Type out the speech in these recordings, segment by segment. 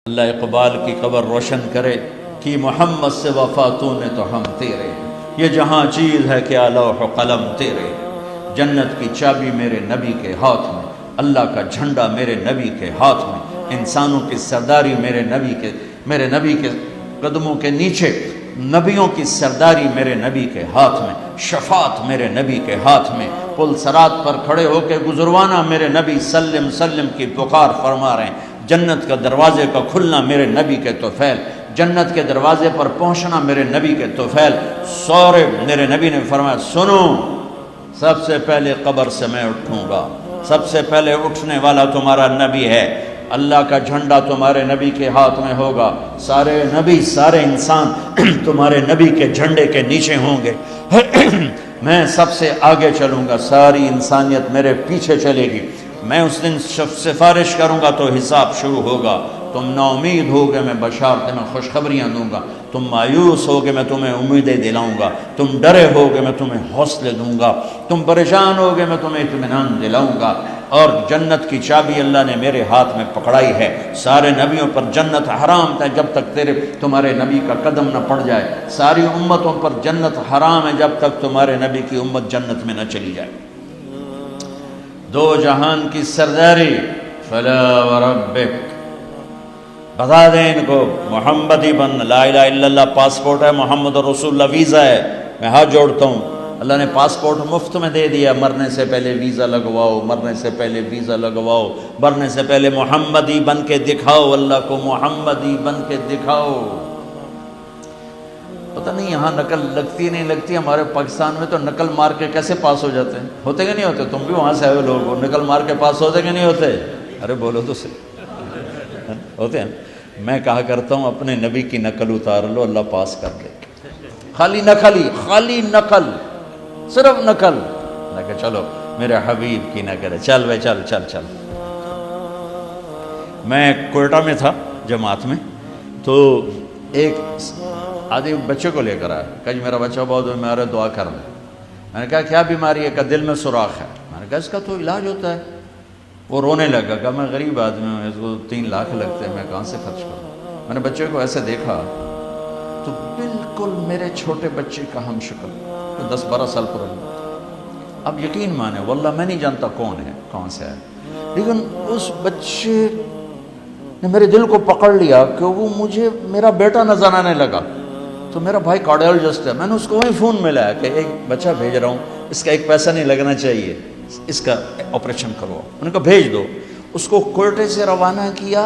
اللہ اقبال کی قبر روشن کرے کہ محمد سے وفاتوں نے تو ہم تیرے، یہ جہاں چیز ہے کیا لوح و قلم تیرے، جنت کی چابی میرے نبی کے ہاتھ میں، اللہ کا جھنڈا میرے نبی کے ہاتھ میں، انسانوں کی سرداری میرے نبی کے قدموں کے نیچے، نبیوں کی سرداری میرے نبی کے ہاتھ میں، شفاعت میرے نبی کے ہاتھ میں، پل صراط پر کھڑے ہو کے گزروانا میرے نبی سلم سلم کی پکار فرما رہے ہیں، جنت کا دروازے کا کھلنا میرے نبی کے طفیل، جنت کے دروازے پر پہنچنا میرے نبی کے طفیل، سورے میرے نبی نے فرمایا سنو، سب سے پہلے قبر سے میں اٹھوں گا، سب سے پہلے اٹھنے والا تمہارا نبی ہے، اللہ کا جھنڈا تمہارے نبی کے ہاتھ میں ہوگا، سارے نبی سارے انسان تمہارے نبی کے جھنڈے کے نیچے ہوں گے، میں سب سے آگے چلوں گا، ساری انسانیت میرے پیچھے چلے گی، میں اس دن سفارش کروں گا تو حساب شروع ہوگا، تم نا امید ہوگے میں بشارتیں میں خوشخبریاں دوں گا، تم مایوس ہوگے میں تمہیں امیدیں دلاؤں گا، تم ڈرے ہوگے میں تمہیں حوصلے دوں گا، تم پریشان ہوگے میں تمہیں اطمینان دلاؤں گا، اور جنت کی چابی اللہ نے میرے ہاتھ میں پکڑائی ہے، سارے نبیوں پر جنت حرام تھا جب تک تمہارے نبی کا قدم نہ پڑ جائے، ساری امتوں پر جنت حرام ہے جب تک تمہارے نبی کی امت جنت میں نہ چلی جائے، دو جہان کی سرداری، فلا وربک، بتا دیں ان کو محمدی بن، لا الہ الا اللہ پاسپورٹ ہے، محمد رسول اللہ ویزا ہے، میں ہاتھ جوڑتا ہوں، اللہ نے پاسپورٹ مفت میں دے دیا، مرنے سے پہلے ویزا لگواؤ، مرنے سے پہلے ویزا لگواؤ، مرنے سے پہلے محمدی بن کے دکھاؤ، اللہ کو محمدی بن کے دکھاؤ۔ پتہ نہیں یہاں نقل لگتی نہیں لگتی، ہمارے پاکستان میں تو نقل مار کے کیسے پاس ہو جاتے ہیں، ہوتے کہ نہیں ہوتے؟ تم بھی وہاں سے آئے لوگ، نقل مار کے پاس ہوتے کہ نہیں ہوتے؟ ارے بولو تو صحیح، ہوتے ہیں۔ میں کہا کرتا ہوں اپنے نبی کی نقل اتار لو، اللہ پاس کر دے، خالی نقل، صرف نقل، میں کہا چلو میرے حبیب کی نقل ہے، چل بھائی چل۔ میں کوئٹہ میں تھا جماعت میں، تو ایک آدمی بچے کو لے کر آیا، کہا جی میرا بچہ بہت بیمار ہے، دعا کرنا۔ میں نے کہا کیا بیماری ہے؟ کہ دل میں سوراخ ہے۔ میں نے کہا اس کا تو علاج ہوتا ہے۔ وہ رونے لگا، کہا میں غریب آدمی ہوں، اس کو 3 لاکھ لگتے ہیں، میں کہاں سے خرچ کروں؟ میں نے بچے کو ایسے دیکھا تو بالکل میرے چھوٹے بچے کا ہم شکل، 10-12 سال پرانا۔ اب یقین مانے واللہ میں نہیں جانتا کون سے ہے، لیکن اس بچے نے میرے دل کو پکڑ لیا کہ وہ مجھے میرا بیٹا نظر آنے لگا۔ تو میرا بھائی کارڈیالوجسٹ ہے، میں نے اس کو وہیں فون ملایا کہ ایک بچہ بھیج رہا ہوں، اس کا 1 پیسہ نہیں لگنا چاہیے، اس کا آپریشن کرو۔ میں نے کہا بھیج دو۔ اس کو کوئٹے سے روانہ کیا،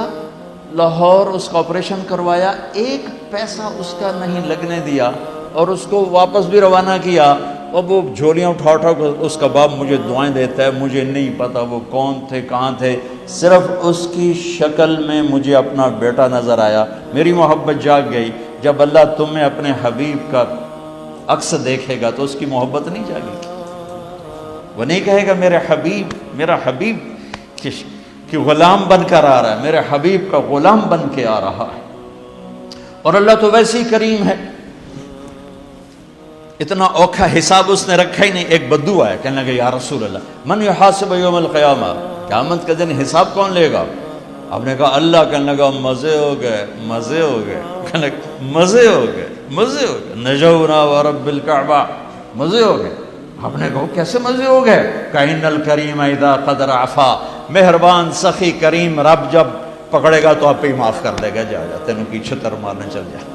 لاہور اس کا آپریشن کروایا، 1 پیسہ اس کا نہیں لگنے دیا، اور اس کو واپس بھی روانہ کیا۔ اب وہ جھولیاں اٹھا کر اس کا باپ مجھے دعائیں دیتا ہے، مجھے نہیں پتا وہ کون تھے کہاں تھے، صرف اس کی شکل میں مجھے اپنا بیٹا نظر آیا، میری محبت جاگ گئی۔ جب اللہ تمہیں اپنے حبیب کا عکس دیکھے گا تو اس کی محبت نہیں جاگے گی، وہ نہیں کہے گا میرا حبیب کہ غلام بن کر آ رہا ہے، میرے حبیب کا غلام بن کے آ رہا ہے۔ اور اللہ تو ویسے ہی کریم ہے، اتنا اوکھا حساب اس نے رکھا ہی نہیں۔ ایک بدو آیا، کہنے لگا یا رسول اللہ من یحاسب یوم القیامہ، قیامت کا دن حساب کون لے گا؟ آپ نے کہا اللہ۔ کہنے لگا مزے ہو گئے، کہنے لگا مزے ہو گئے، نجونا ورب الکعبہ، مزے ہو گئے۔ آپ نے کہا کیسے مزے ہو گئے؟ کہ ان الکریم اذا قدر عفا، مہربان سخی کریم رب جب پکڑے گا تو آپ ہی معاف کر دے گا، جا تینوں کی چھتر مارنے چل جا۔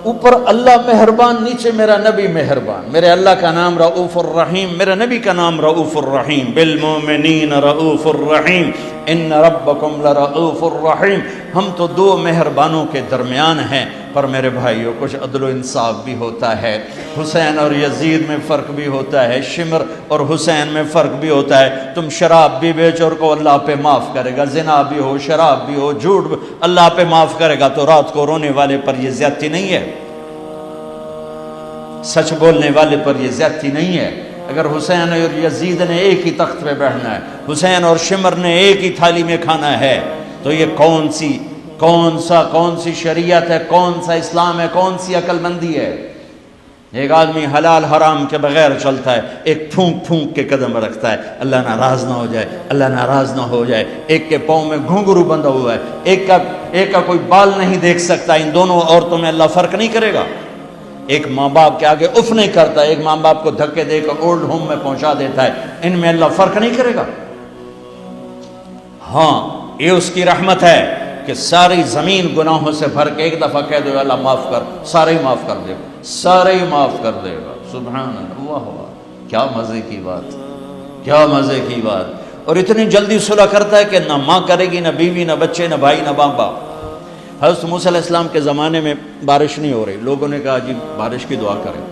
اوپر اللہ مہربان، نیچے میرا نبی مہربان۔ میرے اللہ کا نام رؤوف الرحیم، میرے نبی کا نام رؤوف الرحیم، بالمؤمنین رؤوف الرحیم، ان ربکم لرؤوف الرحیم۔ ہم تو 2 مہربانوں کے درمیان ہیں، پر میرے بھائیوں کچھ عدل و انصاف بھی ہوتا ہے، حسین اور یزید میں فرق بھی ہوتا ہے، شمر اور حسین میں فرق بھی ہوتا ہے۔ تم شراب بھی بیچو اور کو اللہ پہ معاف کرے گا، زنا بھی ہو، شراب بھی ہو، جھوٹ بھی اللہ پہ معاف کرے گا، تو رات کو رونے والے پر یہ زیادتی نہیں ہے، سچ بولنے والے پر یہ زیادتی نہیں ہے۔ اگر حسین اور یزید نے ایک ہی تخت پہ بیٹھنا ہے، حسین اور شمر نے ایک ہی تھالی میں کھانا ہے، تو یہ کون سی شریعت ہے، کون سا اسلام ہے، کون سی عقل مندی ہے؟ ایک آدمی حلال حرام کے بغیر چلتا ہے، ایک پھونک پھونک کے قدم رکھتا ہے، اللہ ناراض نہ ہو جائے، اللہ ناراض نہ ہو جائے۔ ایک کے پاؤں میں گھنگرو بندھا ہوا ہے، ایک کا کوئی بال نہیں دیکھ سکتا۔ ان دونوں عورتوں میں اللہ فرق نہیں کرے گا۔ ایک ماں باپ کے آگے اف نہیں کرتا، ایک ماں باپ کو دھکے دے کر اولڈ ہوم میں پہنچا دیتا ہے، ان میں اللہ فرق نہیں کرے گا۔ ہاں، یہ اس کی رحمت ہے کہ ساری زمین گناہوں سے بھر کے ایک دفعہ کہہ دو اللہ معاف کر، سارے ہی معاف کر دے گا، سارے ہی معاف کر دے گا۔ سبحان اللہ، واہ واہ، کیا مزے کی بات، کیا مزے کی بات۔ اور اتنی جلدی صلح کرتا ہے کہ نہ ماں کرے گی، نہ بیوی، نہ بچے، نہ بھائی، نہ باپ باپ۔ حضرت موسیٰ علیہ السلام کے زمانے میں بارش نہیں ہو رہی، لوگوں نے کہا جی بارش کی دعا کریں۔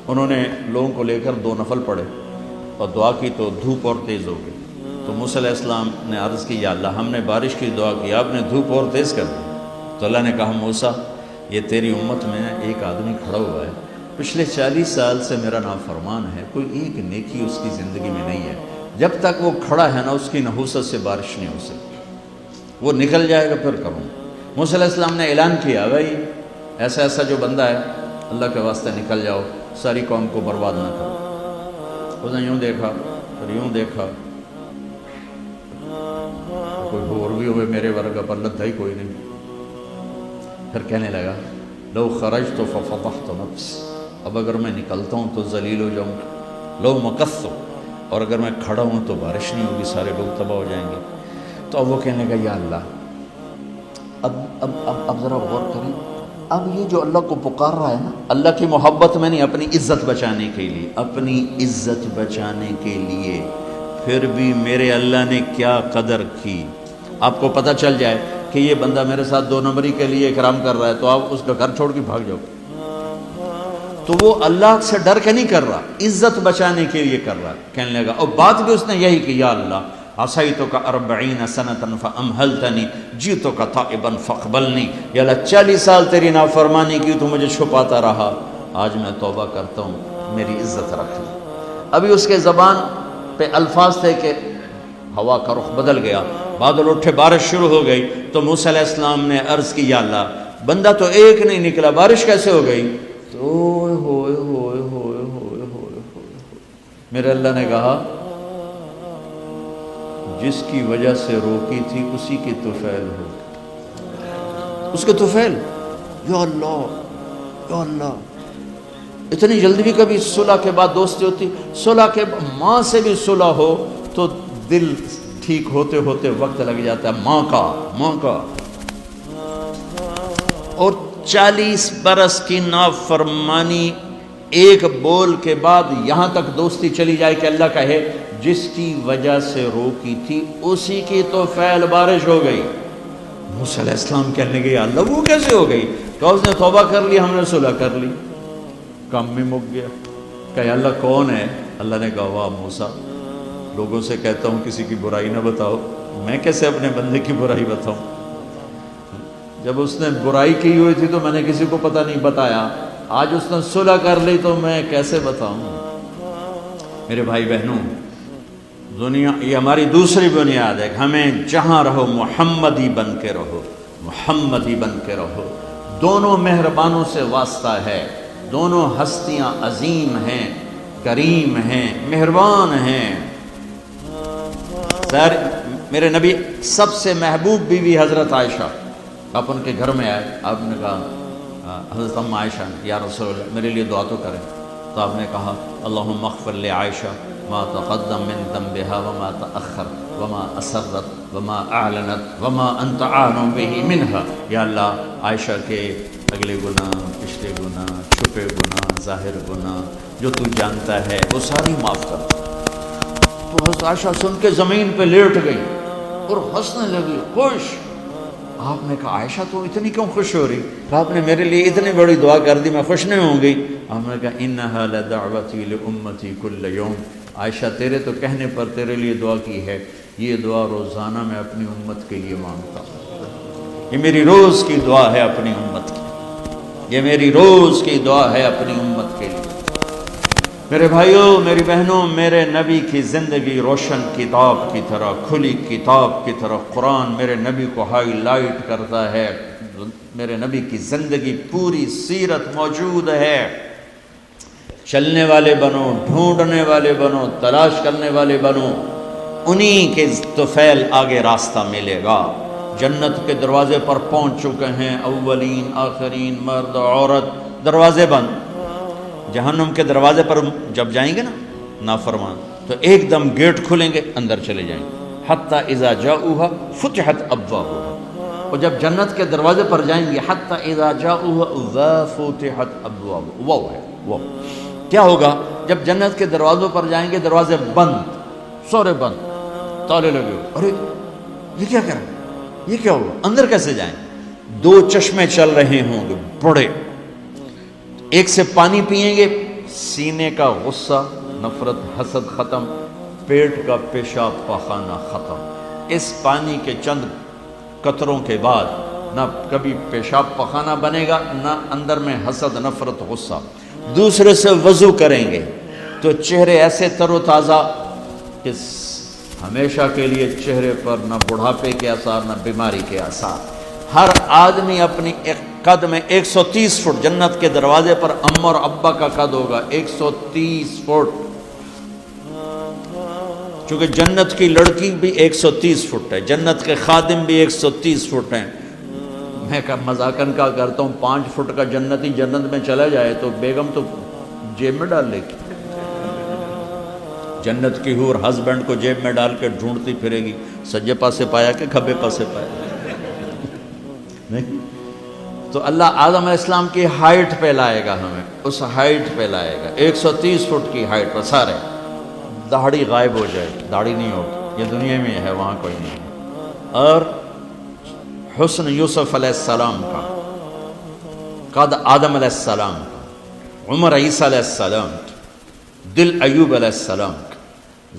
انہوں نے لوگوں کو لے کر 2 نفل پڑھے اور دعا کی تو دھوپ اور تیز ہو گئی۔ تو موسیٰ علیہ السلام نے عرض کی یا اللہ، ہم نے بارش کی دعا کی، آپ نے دھوپ اور تیز کر دی۔ تو اللہ نے کہا موسیٰ، یہ تیری امت میں ایک آدمی کھڑا ہوا ہے، پچھلے 40 سال سے میرا نافرمان ہے، کوئی ایک نیکی اس کی زندگی میں نہیں ہے، جب تک وہ کھڑا ہے نا اس کی نحوست سے بارش نہیں ہو سکتی، وہ نکل جائے گا پھر کروں۔ موسیٰ علیہ السلام نے اعلان کیا بھائی ایسا ایسا جو بندہ ہے اللہ کے واسطے نکل جاؤ، ساری قوم کو برباد نہ کرو۔ اس نے یوں دیکھا پھر یوں دیکھا، کوئی اور بھی ہوئے میرے ورگا پر لدھا ہی کوئی نہیں۔ پھر کہنے لگا لو خرجت ففضحت نفس، اب اگر میں نکلتا ہوں تو ذلیل ہو جاؤں گا، لو مکثت، اور اگر میں کھڑا ہوں تو بارش نہیں ہوگی، سارے لوگ تباہ ہو جائیں گے۔ تو اب وہ کہنے لگا یا اللہ، اب ذرا غور کریں، اب یہ جو اللہ کو پکار رہا ہے نا، اللہ کی محبت میں نہیں، اپنی عزت بچانے کے لیے، اپنی عزت بچانے کے لیے، پھر بھی میرے اللہ نے کیا قدر کی۔ آپ کو پتہ چل جائے کہ یہ بندہ میرے ساتھ 2 نمبری کے لیے اکرام کر رہا ہے تو آپ اس کا گھر چھوڑ کے بھاگ جاؤ۔ تو وہ اللہ سے ڈر کے نہیں کر رہا، عزت بچانے کے لیے کر رہا۔ کہنے لگا، اور بات بھی اس نے یہی کی، یا اللہ عصیتک 40 سنۃ فامہلتنی جئتک تائبا فاقبلنی، یا اللہ 40 سال تیری نافرمانی کی تو مجھے چھپاتا رہا، آج میں توبہ کرتا ہوں، میری عزت رکھ لی۔ ابھی اس کے زبان پہ الفاظ تھے کہ ہوا کا رخ بدل گیا، بادل اٹھے، بارش شروع ہو گئی۔ تو موسیٰ علیہ السلام نے عرض کی یا اللہ، بندہ تو ایک نہیں نکلا، بارش کیسے ہو گئی؟ تو ہوئے ہوئے ہوئے ہوئے ہوئے ہوئے، میرے اللہ نے کہا جس کی وجہ سے روکی تھی اسی کی طفیل ہو، اس کے طفیل۔ یا اللہ یا اللہ، اتنی جلدی بھی کبھی صلح کے بعد دوستی ہوتی؟ صلح کے ماں سے بھی صلح ہو تو دل ٹھیک ہوتے ہوتے وقت لگ جاتا ہے، ماں کا۔ اور 40 برس کی نافرمانی ایک بول کے بعد یہاں تک دوستی چلی جائے کہ اللہ کہے جس کی وجہ سے روکی تھی اسی کی تو فعل بارش ہو گئی۔ موسیٰ علیہ السلام کہنے لگے یا اللہ وہ کیسے ہو گئی؟ کہ اس نے توبہ کر لی، ہم نے صلح کر لی، کام بھی مک گیا۔ کہ اللہ کون ہے؟ اللہ نے کہا واہ موسیٰ، لوگوں سے کہتا ہوں کسی کی برائی نہ بتاؤ، میں کیسے اپنے بندے کی برائی بتاؤں؟ جب اس نے برائی کی ہوئی تھی تو میں نے کسی کو پتہ نہیں بتایا، آج اس نے صلح کر لی تو میں کیسے بتاؤں؟ میرے بھائی بہنوں، دنیا یہ ہماری دوسری بنیاد ہے کہ ہمیں جہاں رہو محمدی بن کے رہو، محمدی بن کے رہو۔ دونوں مہربانوں سے واسطہ ہے، دونوں ہستیاں عظیم ہیں، کریم ہیں، مہربان ہیں۔ سر میرے نبی سب سے محبوب بیوی حضرت عائشہ، آپ ان کے گھر میں آئے، آپ نے کہا حضرت ام عائشہ یا رسول اللہ میرے لیے دعا تو کریں۔ تو آپ نے کہا اللہم اغفر لعائشہ ما تقدم من ذنبها وما تأخر وما اسرت وما اعلنت وما انت اعلم به منها، یا اللہ عائشہ کے اگلے گناہ، پچھلے گناہ، چھپے گناہ، ظاہر گناہ جو تو جانتا ہے وہ ساری معاف کر۔ تو حضرت عائشہ سن کے زمین پہ لیٹ گئی اور ہنسنے لگی، خوش۔ آپ نے کہا عائشہ تو اتنی کیوں خوش ہو رہی؟ آپ نے میرے لیے اتنی بڑی دعا کر دی، میں خوش نہیں ہوں گی؟ آپ نے کہا انہا لدعوتی لامتی کل یوم، عائشہ تیرے تو کہنے پر تیرے لیے دعا کی ہے، یہ دعا روزانہ میں اپنی امت کے لیے مانگتا ہوں، یہ میری روز کی دعا ہے اپنی امت کی، یہ میری روز کی دعا ہے اپنی امت کے لیے۔ میرے بھائیوں، میری بہنوں، میرے نبی کی زندگی روشن کتاب کی طرح، کھلی کتاب کی طرح قرآن میرے نبی کو ہائی لائٹ کرتا ہے۔ میرے نبی کی زندگی پوری سیرت موجود ہے۔ چلنے والے بنو، ڈھونڈنے والے بنو، تلاش کرنے والے بنو، انہی کے طفیل آگے راستہ ملے گا۔ جنت کے دروازے پر پہنچ چکے ہیں، اولین آخرین، مرد عورت، دروازے بند۔ جہنم کے دروازے پر جب جائیں گے نا نافرمان، تو ایک دم گیٹ کھلیں گے، اندر چلے جائیں گے۔ حتی اذا جاؤہا فتحت ابوابہا، اور جب جنت کے دروازے پر جائیں گے، حتی اذا جاؤہا وفتحت ابوابہا، وہ ہے وہ کیا ہوگا؟ جب جنت کے دروازوں پر جائیں گے، دروازے بند، سورے بند، تالے لگے ہو، ارے یہ کیا کر رہے ہیں، یہ کیا ہوا، اندر کیسے جائیں؟ دو چشمے چل رہے ہوں گے بڑے، ایک سے پانی پئیں گے، سینے کا غصہ، نفرت، حسد ختم، پیٹ کا پیشاب پاخانہ ختم۔ اس پانی کے چند قطروں کے بعد نہ کبھی پیشاب پاخانہ بنے گا، نہ اندر میں حسد، نفرت، غصہ۔ دوسرے سے وضو کریں گے تو چہرے ایسے تر و تازہ کہ ہمیشہ کے لیے چہرے پر نہ بڑھاپے کے آثار، نہ بیماری کے آثار۔ ہر آدمی اپنی ایک قد میں 130 فٹ، جنت کے دروازے پر اماں اور ابا کا قد ہوگا 130 فٹ، چونکہ جنت کی لڑکی بھی 130 فٹ ہے، جنت کے خادم بھی 130 فٹ ہیں۔ میں مذاقن کا کرتا ہوں، 5 فٹ کا جنتی جنت میں چلا جائے تو بیگم تو جیب میں ڈال لے گی، جنت کی حور ہسبینڈ کو جیب میں ڈال کے ڈھونڈتی پھرے گی، سجے پاسے پایا کہ کھبے پاسے پایا، نہیں؟ تو اللہ آدم علیہ السلام کی ہائٹ پہ لائے گا، ہمیں اس ہائٹ پہ لائے گا، 130 فٹ کی ہائٹ پر سارے۔ داڑھی غائب ہو جائے گی، داڑھی نہیں ہوگی، یہ دنیا میں ہے، وہاں کوئی نہیں ہے۔ اور حسن یوسف علیہ السلام کا، قد آدم علیہ السلام کا، عمر عیسیٰ علیہ السلام کا، دل ایوب علیہ السلام کا،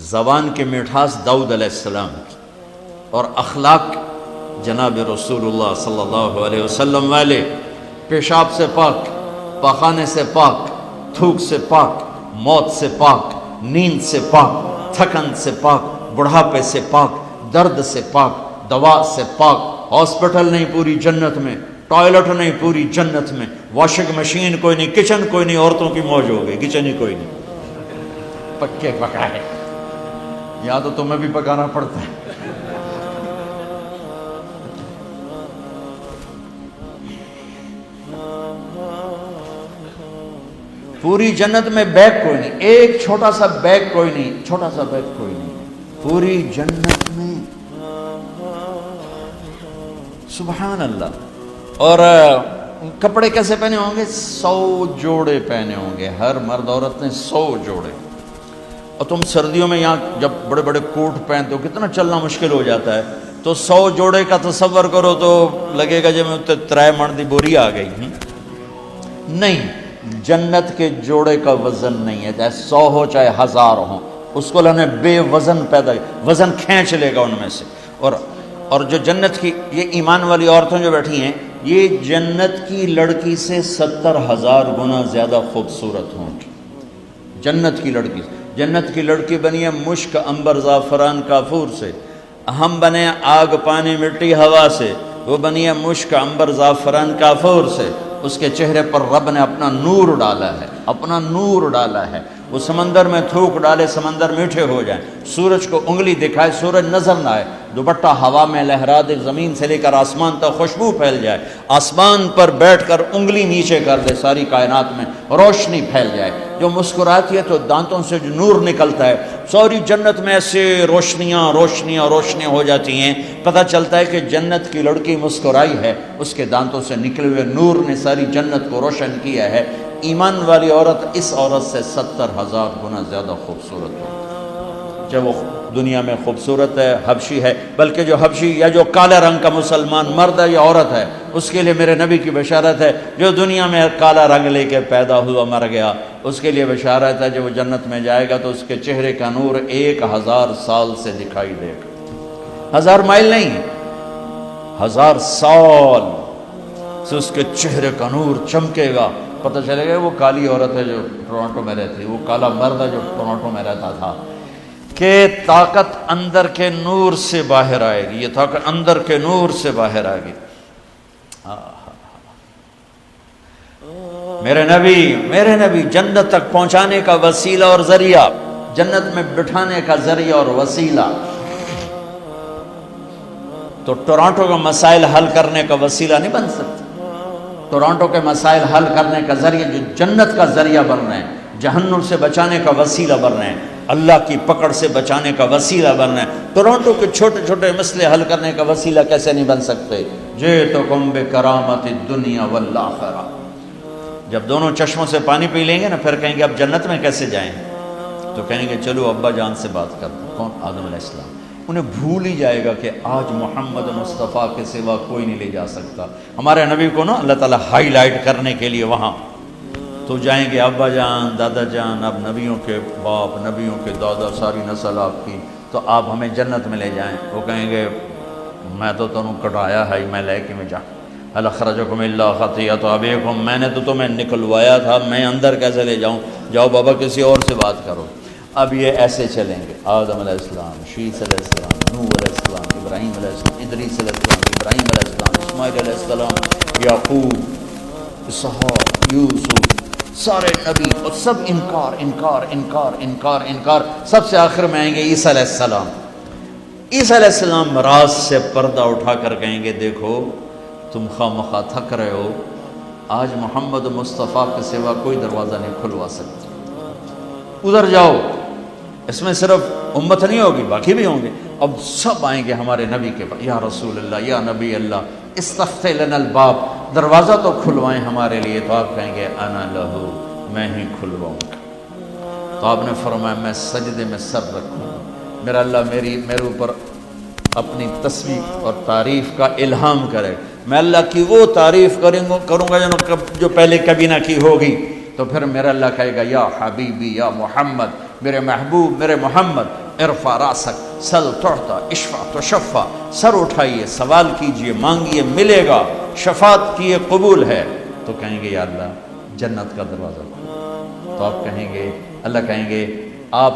زبان کی مٹھاس داؤد علیہ السلام کی، اور اخلاق جناب رسول اللہ صلی اللہ علیہ وسلم والے، پیشاب سے پاک، پاخانے سے پاک، تھوک سے پاک، موت سے پاک، نیند سے پاک، تھکن سے پاک، بڑھاپے سے پاک، درد سے پاک، دوا سے پاک۔ ہاسپٹل نہیں پوری جنت میں، ٹوائلٹ نہیں پوری جنت میں، واشنگ مشین کوئی نہیں، کچن کوئی نہیں، عورتوں کی موج ہو گئی، کچن ہی کوئی نہیں، پکے پکائے، یا تو تمہیں بھی پکانا پڑتا ہے۔ پوری جنت میں بیگ کوئی نہیں، ایک چھوٹا سا بیگ کوئی نہیں، چھوٹا سا بیگ کوئی نہیں پوری جنت میں، سبحان اللہ۔ اور کپڑے کیسے پہنے ہوں گے؟ 100 جوڑے پہنے ہوں گے، ہر مرد عورت نے 100 جوڑے۔ اور تم سردیوں میں یہاں جب بڑے بڑے کوٹ پہنتے ہو، کتنا چلنا مشکل ہو جاتا ہے، تو 100 جوڑے کا تصور کرو تو لگے گا جب 3 من دی بوری آ گئی۔ نہیں، جنت کے جوڑے کا وزن نہیں ہے، چاہے 100 ہو چاہے 1000 ہو، اس کو اللہ نے بے وزن پیدا کیا، وزن کھینچ لے گا ان میں سے۔ اور جو جنت کی یہ ایمان والی عورتیں جو بیٹھی ہیں، یہ جنت کی لڑکی سے 70,000 گنا زیادہ خوبصورت ہوں گی۔ جنت کی لڑکی، جنت کی لڑکی بنی ہے مشک، عنبر، زعفران، کافور سے، ہم بنے آگ، پانی، مٹی، ہوا سے، وہ بنی ہے مشک، عنبر، زعفران، کافور سے۔ اس کے چہرے پر رب نے اپنا نور ڈالا ہے، اپنا نور ڈالا ہے۔ وہ سمندر میں تھوک ڈالے، سمندر میٹھے ہو جائیں، سورج کو انگلی دکھائے، سورج نظر نہ آئے، دوپٹہ ہوا میں لہرا دے، زمین سے لے کر آسمان تک خوشبو پھیل جائے، آسمان پر بیٹھ کر انگلی نیچے کر دے، ساری کائنات میں روشنی پھیل جائے، جو مسکراتی ہے تو دانتوں سے جو نور نکلتا ہے، ساری جنت میں ایسے روشنیاں روشنیاں روشنیاں ہو جاتی ہیں، پتہ چلتا ہے کہ جنت کی لڑکی مسکرائی ہے، اس کے دانتوں سے نکلے ہوئے نور نے ساری جنت کو روشن کیا ہے۔ ایمان والی عورت اس عورت سے 70,000 گنا زیادہ خوبصورت ہے، چاہے وہ دنیا میں خوبصورت ہے، حبشی ہے، بلکہ جو حبشی یا جو کالے رنگ کا مسلمان مرد ہے یا عورت ہے، اس کے لیے میرے نبی کی بشارت ہے، جو دنیا میں کالا رنگ لے کے پیدا ہوا مر گیا، اس کے لیے بشارت ہے، جب وہ جنت میں جائے گا تو اس کے چہرے کا نور 1000 سال سے دکھائی دے گا، 1000 مائل نہیں، 1000 سال سے اس کے چہرے کا نور چمکے گا، پتہ چلے گا وہ کالی عورت ہے جو ٹورانٹو میں رہتی، وہ کالا مرد ہے جو ٹورانٹو میں رہتا تھا، کہ طاقت اندر کے نور سے باہر آئے گی، یہ طاقت اندر کے نور سے باہر آئے گی۔ میرے نبی جنت تک پہنچانے کا وسیلہ اور ذریعہ، جنت میں بٹھانے کا ذریعہ اور وسیلہ۔ تو ٹورانٹو کا مسائل حل کرنے کا وسیلہ نہیں بن سکتا، ٹورانٹو کے مسائل حل کرنے کا ذریعہ جو جنت کا ذریعہ بن رہے ہیں، جہنم سے بچانے کا وسیلہ بن رہے ہیں، اللہ کی پکڑ سے بچانے کا وسیلہ بن رہے ہیں، ٹورانٹو کے چھوٹے چھوٹے مسئلے حل کرنے کا وسیلہ کیسے نہیں بن سکتے؟ جئتکم بکرامت الدنیا والآخرہ۔ جب دونوں چشموں سے پانی پی لیں گے نا، پھر کہیں گے اب جنت میں کیسے جائیں؟ تو کہیں گے چلو ابا جان سے بات کرتے ہیں۔ کون؟ آدم علیہ السلام۔ انہیں بھول ہی جائے گا کہ آج محمد مصطفیٰ کے سوا کوئی نہیں لے جا سکتا۔ ہمارے نبی کو نا اللہ تعالیٰ ہائی لائٹ کرنے کے لیے وہاں تو جائیں گے، ابا جان، دادا جان، اب نبیوں کے باپ، نبیوں کے دادا، ساری نسل آپ کی، تو آپ ہمیں جنت میں لے جائیں۔ وہ کہیں گے میں تو تمہیں کٹایا ہے، میں لے کے میں جا هل اخرجکم الا خطیئۃ ابیکم، میں نے تو تمہیں نکلوایا تھا، میں اندر کیسے لے جاؤں؟ جاؤ بابا کسی اور سے بات کرو۔ اب یہ ایسے چلیں گے، آدم علیہ السلام، شیث علیہ السلام، نوح علیہ السلام، ابراہیم علیہ السلام، ادریس علیہ السلام، ابراہیم علیہ السلام، اسماعیل علیہ السلام، یعقوب، اسحاق، یوسف، سارے نبی، اور سب انکار انکار انکار انکار انکار۔ سب سے آخر میں آئیں گے عیسیٰ علیہ السلام۔ عیسیٰ علیہ السلام راز سے پردہ اٹھا کر کہیں گے دیکھو تم خواہ مخواہ تھک رہے ہو، آج محمد مصطفیٰ کے سوا کوئی دروازہ نہیں کھلوا سکتا، ادھر جاؤ۔ اس میں صرف امت نہیں ہوگی، باقی بھی ہوں گے۔ اب سب آئیں گے ہمارے نبی کے پاس، یا رسول اللہ، یا نبی اللہ، استفتح لنا الباب، دروازہ تو کھلوائیں ہمارے لیے۔ تو آپ کہیں گے انا لہو، میں ہی کھلواؤں گا۔ تو آپ نے فرمایا میں سجدے میں سر رکھوں، میرا اللہ میرے اوپر اپنی تسبیح اور تعریف کا الہام کرے، میں اللہ کی وہ تعریف کروں گا جو پہلے کبھی نہ کی ہوگی۔ تو پھر میرا اللہ کہے گا یا حبیبی یا محمد، میرے محبوب، میرے محمد، ارفع راسک سل تعطا اشفع تشفع، سر اٹھائیے، سوال کیجئے، مانگیے، ملے گا، شفاعت کیے قبول ہے۔ تو کہیں گے یا اللہ جنت کا دروازہ کھولو۔ تو آپ کہیں گے، اللہ کہیں گے آپ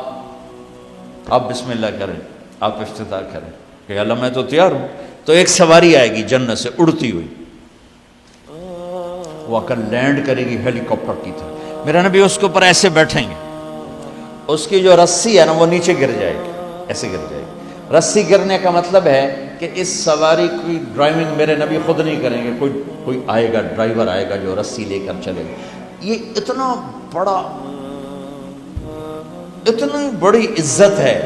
بسم اللہ کریں، آپ افتتاح کریں کہ اللہ میں تو تیار ہوں۔ تو ایک سواری آئے گی جنت سے اڑتی ہوئی، وہ کل لینڈ کرے گی ہیلی کاپٹر کی طرح، میرا نبی اس کے اوپر ایسے بیٹھیں گے، اس کی جو رسی ہے نا وہ نیچے گر جائے گی، ایسے گر جائے گی۔ رسی گرنے کا مطلب ہے کہ اس سواری کی ڈرائیونگ میرے نبی خود نہیں کریں گے، کوئی آئے گا، ڈرائیور آئے گا جو رسی لے کر چلے گا۔ یہ اتنی بڑی عزت ہے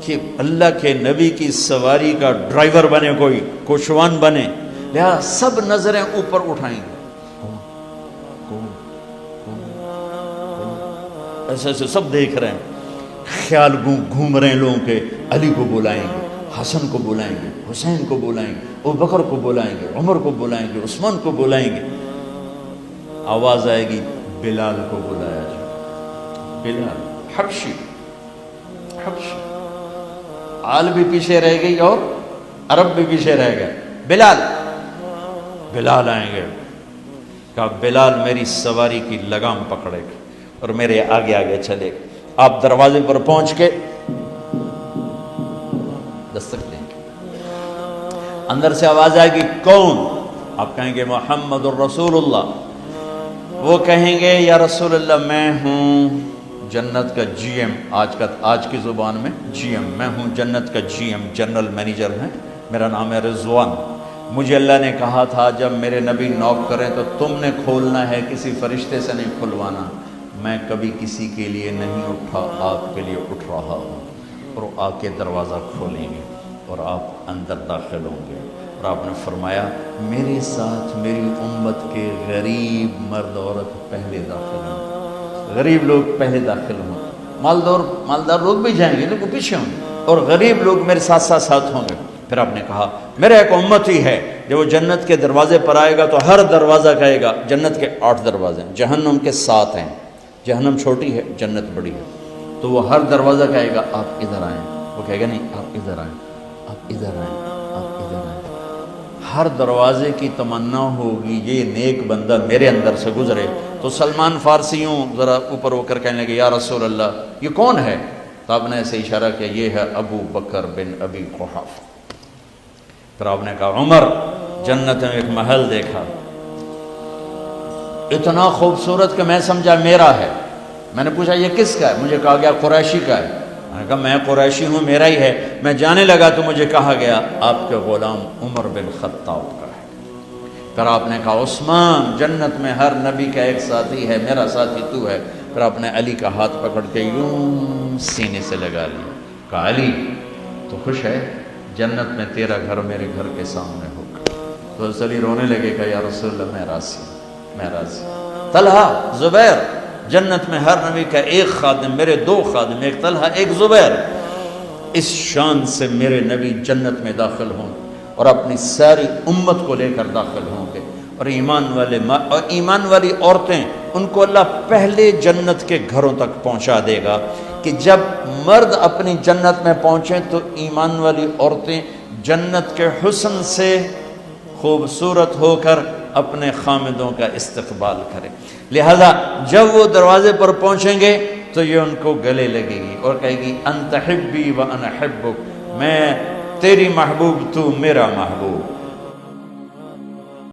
کہ اللہ کے نبی کی سواری کا ڈرائیور بنے کوئی، کوشوان بنے، لہذا سب نظریں اوپر اٹھائیں گے، ایسے ایسے سب دیکھ رہے ہیں، خیال گھوم رہے ہیں لوگوں کے، علی کو بلائیں گے، حسن کو بلائیں گے، حسین کو بلائیں گے، ابوبکر کو بلائیں گے، عمر کو بلائیں گے، عثمان کو بلائیں گے۔ آواز آئے گی بلال کو بلایا جائے، بلال حبشی، آل بھی پیچھے رہ گئی اور عرب بھی پیچھے رہ گئے، بلال آئیں گے، کہا بلال میری سواری کی لگام پکڑے گا اور میرے آگے آگے چلے گا۔ آپ دروازے پر پہنچ کے دستک دیں گے، اندر سے آواز آئے گی کون؟ آپ کہیں گے محمد الرسول اللہ۔ وہ کہیں گے یا رسول اللہ میں ہوں جنت کا جی ایم، آج کی زبان میں جی ایم، میں ہوں جنت کا جی ایم، جنرل مینیجر ہے، میرا نام ہے رضوان۔ مجھے اللہ نے کہا تھا جب میرے نبی نوک کریں تو تم نے کھولنا ہے، کسی فرشتے سے نہیں کھلوانا۔ میں کبھی کسی کے لیے نہیں اٹھا، آپ کے لیے اٹھ رہا ہوں، اور آ کے دروازہ کھولیں گے اور آپ اندر داخل ہوں گے۔ اور آپ نے فرمایا میرے ساتھ میری امت کے غریب مرد عورت پہلے داخل ہوں، غریب لوگ پہلے داخل ہوں، مالدار لوگ بھی جائیں گے لیکن پیچھے ہوں گے، اور غریب لوگ میرے ساتھ ہوں گے۔ پھر آپ نے کہا میرا ایک امتی ہے جب وہ جنت کے دروازے پر آئے گا تو ہر دروازہ کہے گا، جنت کے 8 دروازے ہیں، جہنم کے 7 ہیں، جہنم چھوٹی ہے جنت بڑی ہے، تو وہ ہر دروازہ کہے گا آپ ادھر آئیں، وہ کہے گا نہیں آپ ادھر آئیں، آپ ادھر آئیں، آپ ادھر آئیں۔ ہر دروازے کی تمنا ہوگی یہ نیک بندہ میرے اندر سے گزرے۔ تو سلمان فارسیوں ذرا اوپر ہو کر کہنے لگے یا رسول اللہ یہ کون ہے؟ تو آپ نے ایسے اشارہ کیا یہ ہے ابو بکر بن ابی قحافہ۔ پھر آپ نے کہا عمر، جنت میں ایک محل دیکھا، اتنا خوبصورت کہ میں سمجھا میرا ہے۔ میں نے پوچھا یہ کس کا ہے؟ مجھے کہا گیا قریشی کا ہے۔ میں نے کہا میں قریشی ہوں، میرا ہی ہے۔ میں جانے لگا تو مجھے کہا گیا آپ کے غلام عمر بن خطاب کا ہے۔ پھر آپ نے کہا عثمان جنت میں ہر نبی کا ایک ساتھی ہے، میرا ساتھی تو ہے۔ پھر آپ نے علی کا ہاتھ پکڑ کے یوں سینے سے لگا لیا، کہا علی تو خوش ہے؟ جنت میں تیرا گھر میرے گھر کے سامنے ہوگا۔ تو علی رونے لگے کہ یا رسول اللہ میں راضی ہوں، میں راضی ہوں۔ طلحہ زبیر، جنت میں ہر نبی کا ایک خادم، میرے دو خادم، ایک طلحہ ایک زبیر، اس شان سے میرے نبی جنت میں داخل ہوں اور اپنی ساری امت کو لے کر داخل ہوں گے۔ اور ایمان والی عورتیں ان کو اللہ پہلے جنت کے گھروں تک پہنچا دے گا کہ جب مرد اپنی جنت میں پہنچیں تو ایمان والی عورتیں جنت کے حسن سے خوبصورت ہو کر اپنے خامدوں کا استقبال کریں۔ لہذا جب وہ دروازے پر پہنچیں گے تو یہ ان کو گلے لگے گی اور کہے گی انت حبی و انا حبک، میں تیری محبوب تو میرا محبوب۔